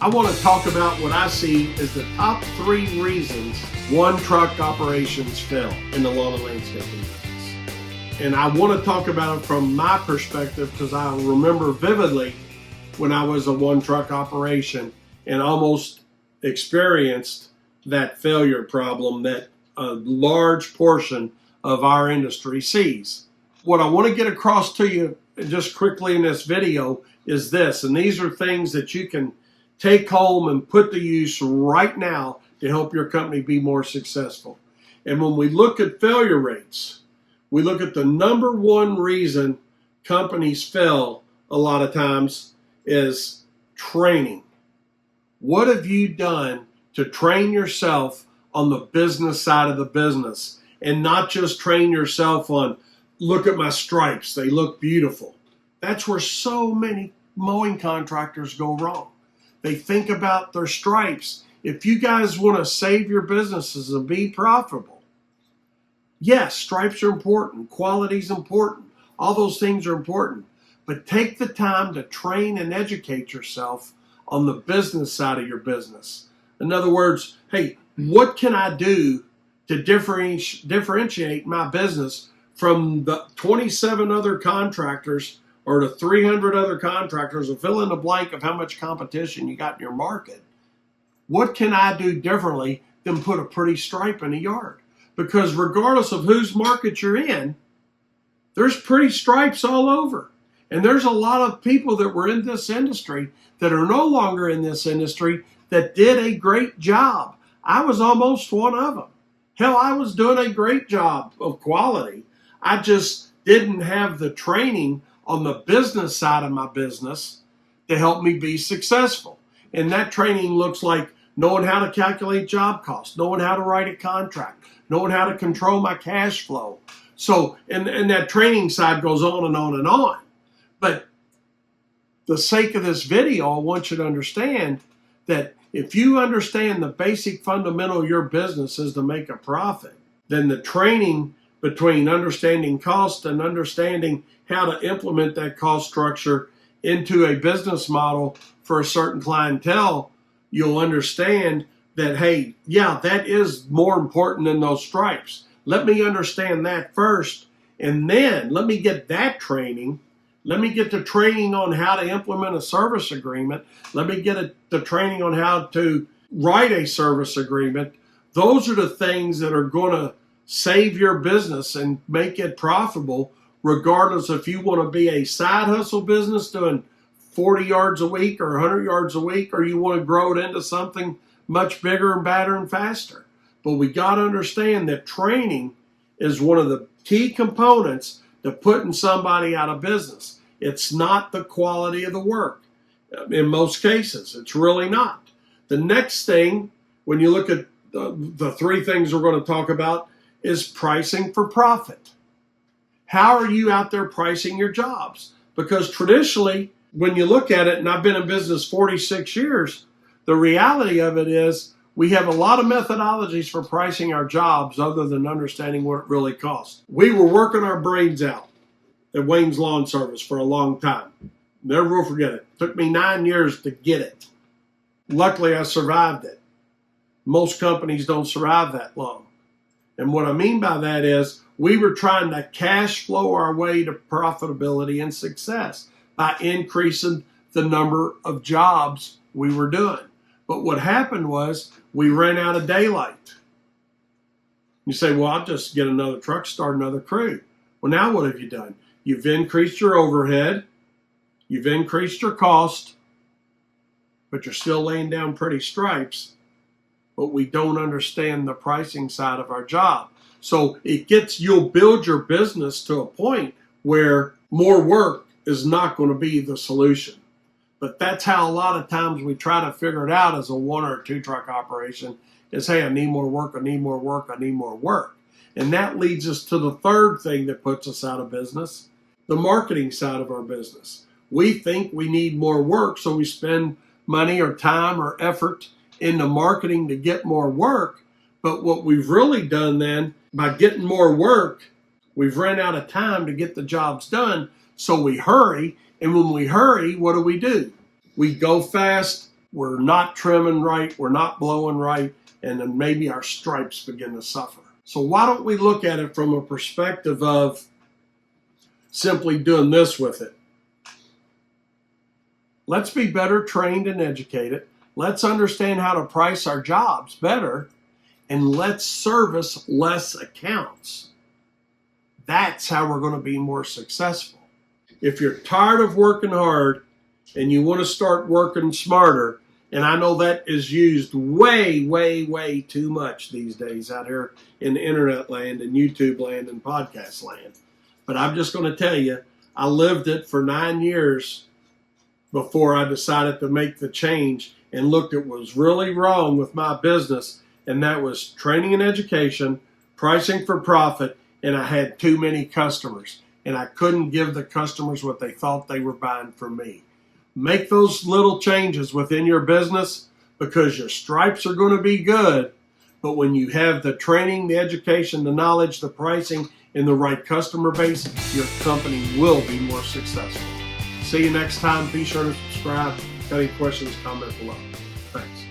I want to talk about what I see as the top 3 reasons one truck operations fail in the lawn and landscaping business. And I want to talk about it from my perspective because I remember vividly when I was a one truck operation and almost experienced that failure problem that a large portion of our industry sees. What I want to get across to you just quickly in this video is this, and these are things that you can take home and put to use right now to help your company be more successful. And when we look at failure rates, we look at the number one reason companies fail a lot of times is training. What have you done to train yourself on the business side of the business and not just train yourself on, look at my stripes, they look beautiful. That's where so many mowing contractors go wrong. They think about their stripes. If you guys want to save your businesses and be profitable, yes, stripes are important, quality is important, all those things are important, but take the time to train and educate yourself on the business side of your business. In other words, hey, what can I do to differentiate my business from the 27 other contractors or the 300 other contractors, and fill in the blank of how much competition you got in your market? What can I do differently than put a pretty stripe in a yard? Because regardless of whose market you're in, there's pretty stripes all over. And there's a lot of people that were in this industry that are no longer in this industry that did a great job. I was almost one of them. Hell, I was doing a great job of quality. I just didn't have the training on the business side of my business to help me be successful. And that training looks like knowing how to calculate job costs, knowing how to write a contract, knowing how to control my cash flow. So, and that training side goes on and on and on. But the sake of this video, I want you to understand that if you understand the basic fundamental of your business is to make a profit, then the training between understanding cost and understanding how to implement that cost structure into a business model for a certain clientele, you'll understand that, hey, yeah, that is more important than those stripes. Let me understand that first, and then let me get that training. Let me get the training on how to implement a service agreement. Let me get the training on how to write a service agreement. Those are the things that are going to save your business and make it profitable, regardless if you want to be a side hustle business doing 40 yards a week or 100 yards a week, or you want to grow it into something much bigger and badder and faster. But we got to understand that training is one of the key components to putting somebody out of business. It's not the quality of the work. In most cases, it's really not. The next thing, when you look at the 3 things we're going to talk about, is pricing for profit. How are you out there pricing your jobs? Because traditionally, when you look at it, and I've been in business 46 years, the reality of it is we have a lot of methodologies for pricing our jobs other than understanding what it really costs. We were working our brains out at Wayne's Lawn Service for a long time. Never will forget it. It took me 9 years to get it. Luckily, I survived it. Most companies don't survive that long. And what I mean by that is we were trying to cash flow our way to profitability and success by increasing the number of jobs we were doing. But what happened was we ran out of daylight. You say, well, I'll just get another truck, start another crew. Well, now what have you done? You've increased your overhead, you've increased your cost, but you're still laying down pretty stripes, but we don't understand the pricing side of our job. So you'll build your business to a point where more work is not going to be the solution. But that's how a lot of times we try to figure it out as a 1 or 2 truck operation is, hey, I need more work, I need more work, I need more work. And that leads us to the 3rd thing that puts us out of business, the marketing side of our business. We think we need more work, so we spend money or time or effort into marketing to get more work. But what we've really done then, by getting more work, we've run out of time to get the jobs done, so we hurry. And when we hurry, what do? We go fast we're not trimming right, we're not blowing right, and then maybe our stripes begin to suffer. So why don't we look at it from a perspective of simply doing this with it? Let's be better trained and educated. Let's understand how to price our jobs better, and let's service less accounts. That's how we're going to be more successful. If you're tired of working hard and you want to start working smarter, and I know that is used way, way, way too much these days out here in internet land and YouTube land and podcast land. But I'm just going to tell you, I lived it for 9 years before I decided to make the change and looked at what was really wrong with my business, and that was training and education, pricing for profit, and I had too many customers, and I couldn't give the customers what they thought they were buying from me. Make those little changes within your business, because your stripes are going to be good, but when you have the training, the education, the knowledge, the pricing, and the right customer base, your company will be more successful. See you next time. Be sure to subscribe. Got any questions, comment below. Thanks.